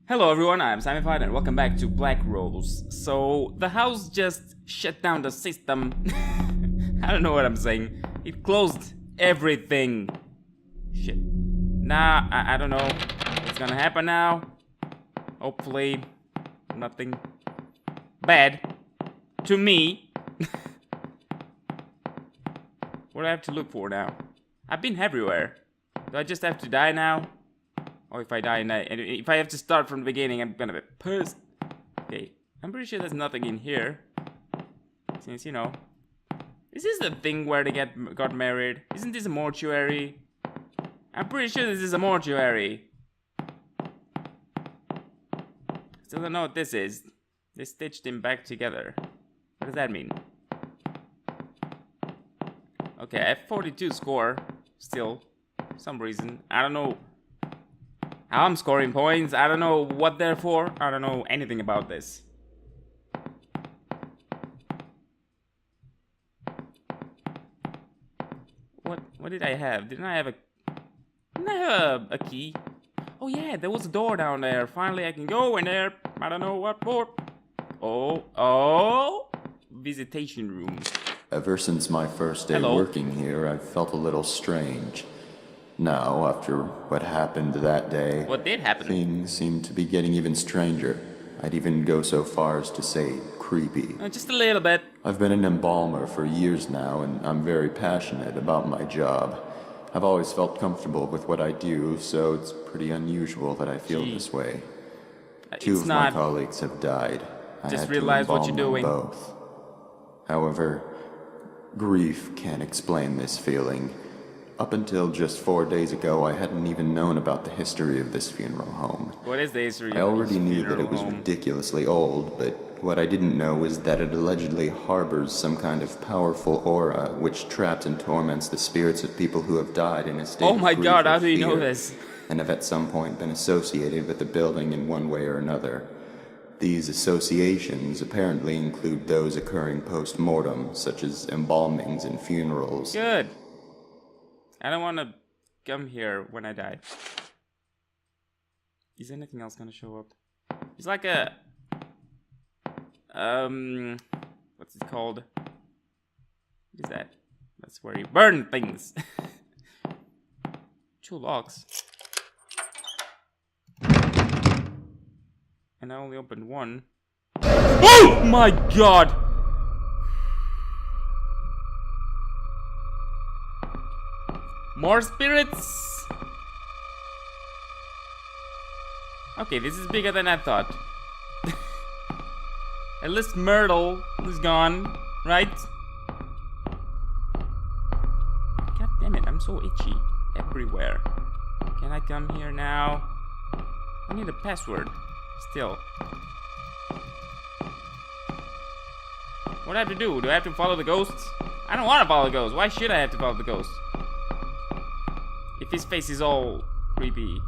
Hello everyone, I'm Sammyfied and welcome back to Black Rose. So, the house just shut down the system. I don't know what I'm saying. It closed everything. Shit. Nah, I don't know what's gonna happen now. Hopefully, nothing bad to me. What do I have to look for now? I've been everywhere. Do I just have to die now? Or if I die and if I have to start from the beginning, I'm gonna be pissed. Okay, I'm pretty sure there's nothing in here. Since, you know, is this the thing where they got married? Isn't this a mortuary? I'm pretty sure this is a mortuary. Still don't know what this is. They stitched him back together. What does that mean? Okay, I have 42 score. Still, for some reason. I don't know how I'm scoring points. I don't know what they're for. I don't know anything about this. What did I have? Didn't I have a key? Oh yeah, there was a door down there. Finally I can go in there. I don't know what for. Oh, visitation room. Ever since my first day working here, I've felt a little strange. Now, after what happened that day, what did happen? Things seem to be getting even stranger. I'd even go so far as to say creepy. Just a little bit. I've been an embalmer for years now, and I'm very passionate about my job. I've always felt comfortable with what I do, so it's pretty unusual that I feel this way. Two of my colleagues have died. I just had realize to what you're doing. Both. However, grief can't explain this feeling. Up until just 4 days ago, I hadn't even known about the history of this funeral home. What is the history of I already this knew that it was home? ridiculously old, but what I didn't know is that it allegedly harbors some kind of powerful aura which traps and torments the spirits of people who have died in a state of grief. Oh my god, how do you know this? And have at some point been associated with the building in one way or another. These associations apparently include those occurring post-mortem, such as embalmings and funerals. Good. I don't want to come here when I die. Is anything else gonna show up? It's like a... what's it called? What is that? That's where you burn things. 2 logs. And I only opened 1. Oh my god! More spirits! Okay, this is bigger than I thought. At least Myrtle is gone, right? God damn it, I'm so itchy everywhere. Can I come here now? I need a password. Still. What do I have to do? Do I have to follow the ghosts? I don't want to follow the ghosts. Why should I have to follow the ghosts? If his face is all creepy,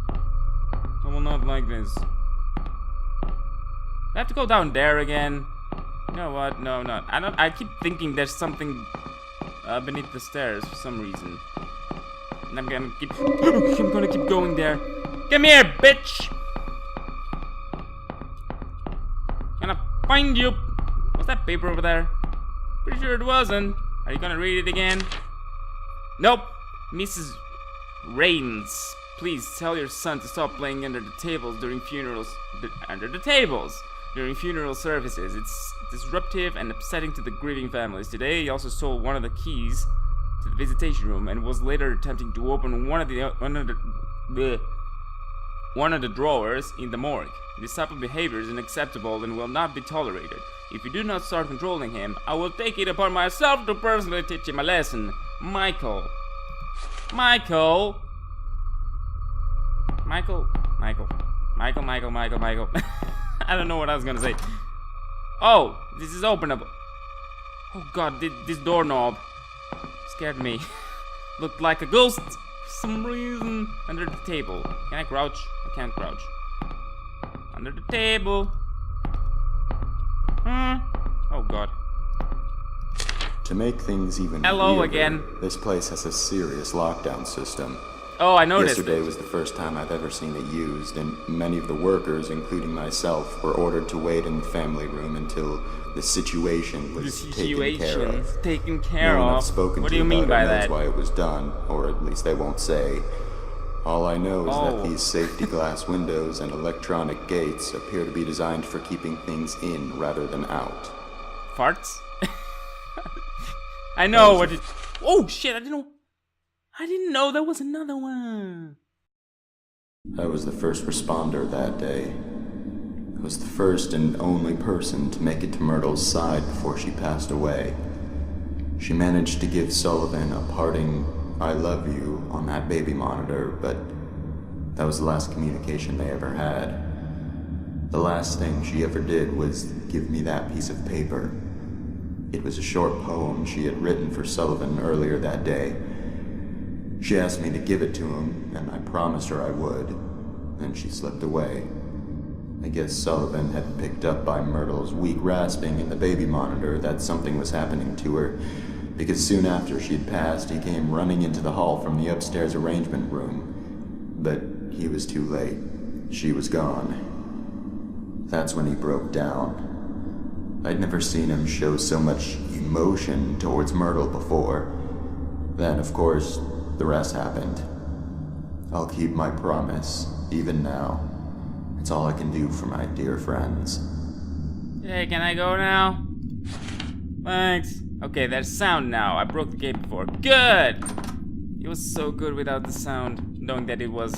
I will not like this. I have to go down there again. You know what? No, not. I keep thinking there's something beneath the stairs for some reason, and I'm gonna keep going there. Come here, bitch! Gonna find you. Was that paper over there? Pretty sure it wasn't. Are you gonna read it again? Nope. Mrs. Rains, please tell your son to stop playing under the tables during funerals. During funeral services. It's disruptive and upsetting to the grieving families. Today, he also stole one of the keys to the visitation room and was later attempting to open one of the drawers in the morgue. This type of behavior is unacceptable and will not be tolerated. If you do not start controlling him, I will take it upon myself to personally teach him a lesson. Michael. I don't know what I was gonna say. Oh, this is openable. Oh god, this doorknob scared me. Looked like a ghost for some reason. Under the table. Can I crouch? I can't crouch. Under the table. Oh god. To make things even Hello weirder, again. This place has a serious lockdown system. Oh, I noticed. Yesterday was the first time I've ever seen it used, and many of the workers, including myself, were ordered to wait in the family room until the situation was taken care of. Taken care No one of. I've spoken What to do you mean about by it knows that? why it was done, or at least they won't say. All I know is Oh. that these safety glass windows and electronic gates appear to be designed for keeping things in rather than out. Farts? I know what it. Oh shit! I didn't know. I didn't know there was another one. I was the first responder that day. I was the first and only person to make it to Myrtle's side before she passed away. She managed to give Sullivan a parting "I love you" on that baby monitor, but that was the last communication they ever had. The last thing she ever did was give me that piece of paper. It was a short poem she had written for Sullivan earlier that day. She asked me to give it to him, and I promised her I would. Then she slipped away. I guess Sullivan had picked up by Myrtle's weak rasping in the baby monitor that something was happening to her, because soon after she'd passed, he came running into the hall from the upstairs arrangement room. But he was too late. She was gone. That's when he broke down. I'd never seen him show so much emotion towards Myrtle before. Then, of course, the rest happened. I'll keep my promise, even now. It's all I can do for my dear friends. Hey, can I go now? Thanks. Okay, there's sound now. I broke the gate before. Good! It was so good without the sound, knowing that it was...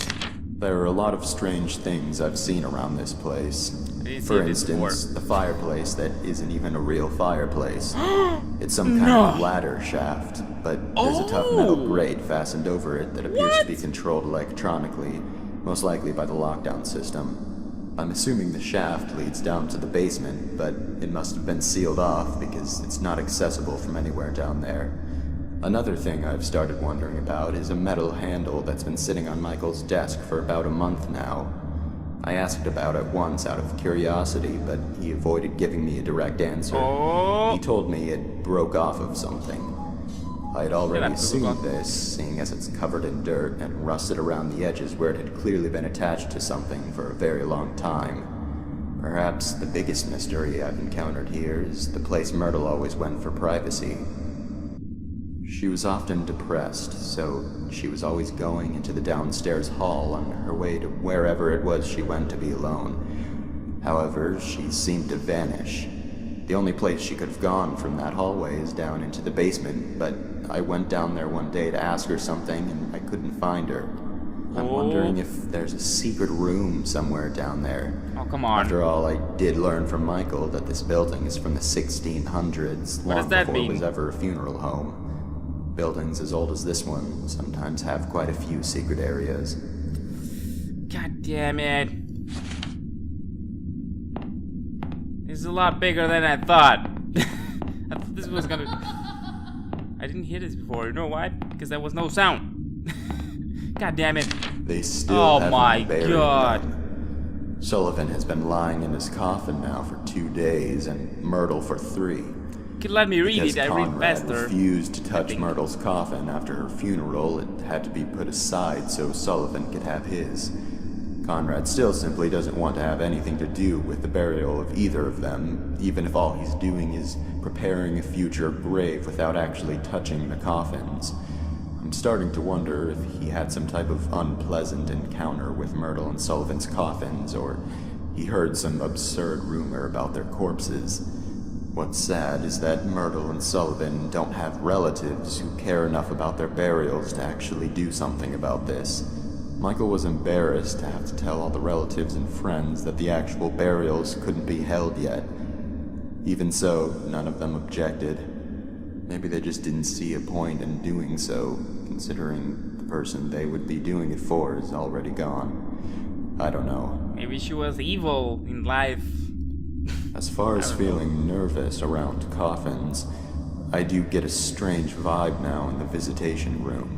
There are a lot of strange things I've seen around this place. didn't see For this instance, before. the fireplace that isn't even a real fireplace. It's some kind of ladder shaft, but there's a tough metal grate fastened over it that appears to be controlled electronically, most likely by the lockdown system. I'm assuming the shaft leads down to the basement, but it must have been sealed off because it's not accessible from anywhere down there. Another thing I've started wondering about is a metal handle that's been sitting on Michael's desk for about a month now. I asked about it once out of curiosity, but he avoided giving me a direct answer. Oh. He told me it broke off of something. I'd already assumed this, seeing as it's covered in dirt and rusted around the edges where it had clearly been attached to something for a very long time. Perhaps the biggest mystery I've encountered here is the place Myrtle always went for privacy. She was often depressed, so she was always going into the downstairs hall on her way to wherever it was she went to be alone. However, she seemed to vanish. The only place she could have gone from that hallway is down into the basement, but I went down there one day to ask her something and I couldn't find her. I'm wondering if there's a secret room somewhere down there. Oh, come on. After all, I did learn from Michael that this building is from the 1600s, What long does that before it mean? was ever a funeral home. Buildings as old as this one sometimes have quite a few secret areas. God damn it. This is a lot bigger than I thought. I thought this was gonna... I didn't hear this before. You know why? Because there was no sound. God damn it. They still Oh haven't my buried God. him. Sullivan has been lying in his coffin now for 2 days and Myrtle for 3. You can let me read Because it. I read Conrad faster. refused to touch Myrtle's coffin after her funeral, it had to be put aside so Sullivan could have his. Conrad still simply doesn't want to have anything to do with the burial of either of them, even if all he's doing is preparing a future grave without actually touching the coffins. I'm starting to wonder if he had some type of unpleasant encounter with Myrtle and Sullivan's coffins, or he heard some absurd rumor about their corpses. What's sad is that Myrtle and Sullivan don't have relatives who care enough about their burials to actually do something about this. Michael was embarrassed to have to tell all the relatives and friends that the actual burials couldn't be held yet. Even so, none of them objected. Maybe they just didn't see a point in doing so, considering the person they would be doing it for is already gone. I don't know. Maybe she was evil in life. As far as feeling nervous around coffins, I do get a strange vibe now in the visitation room.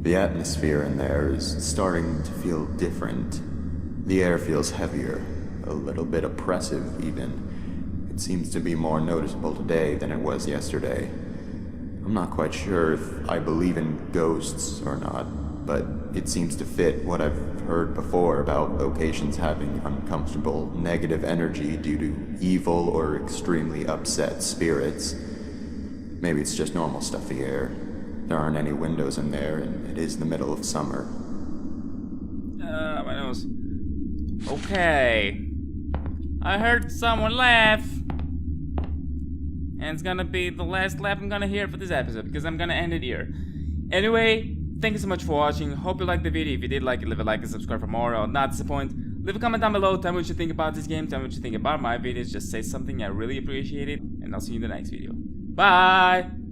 The atmosphere in there is starting to feel different. The air feels heavier, a little bit oppressive even. It seems to be more noticeable today than it was yesterday. I'm not quite sure if I believe in ghosts or not, but it seems to fit what I've heard before about locations having uncomfortable negative energy due to evil or extremely upset spirits. Maybe it's just normal stuffy air. There aren't any windows in there, and it is the middle of summer. My nose. Okay. I heard someone laugh. And it's gonna be the last laugh I'm gonna hear for this episode, because I'm gonna end it here. Anyway, thank you so much for watching. Hope you liked the video. If you did like it, leave a like and subscribe for more. I'll not disappoint. Leave a comment down below. Tell me what you think about this game. Tell me what you think about my videos. Just say something. I really appreciate it. And I'll see you in the next video. Bye!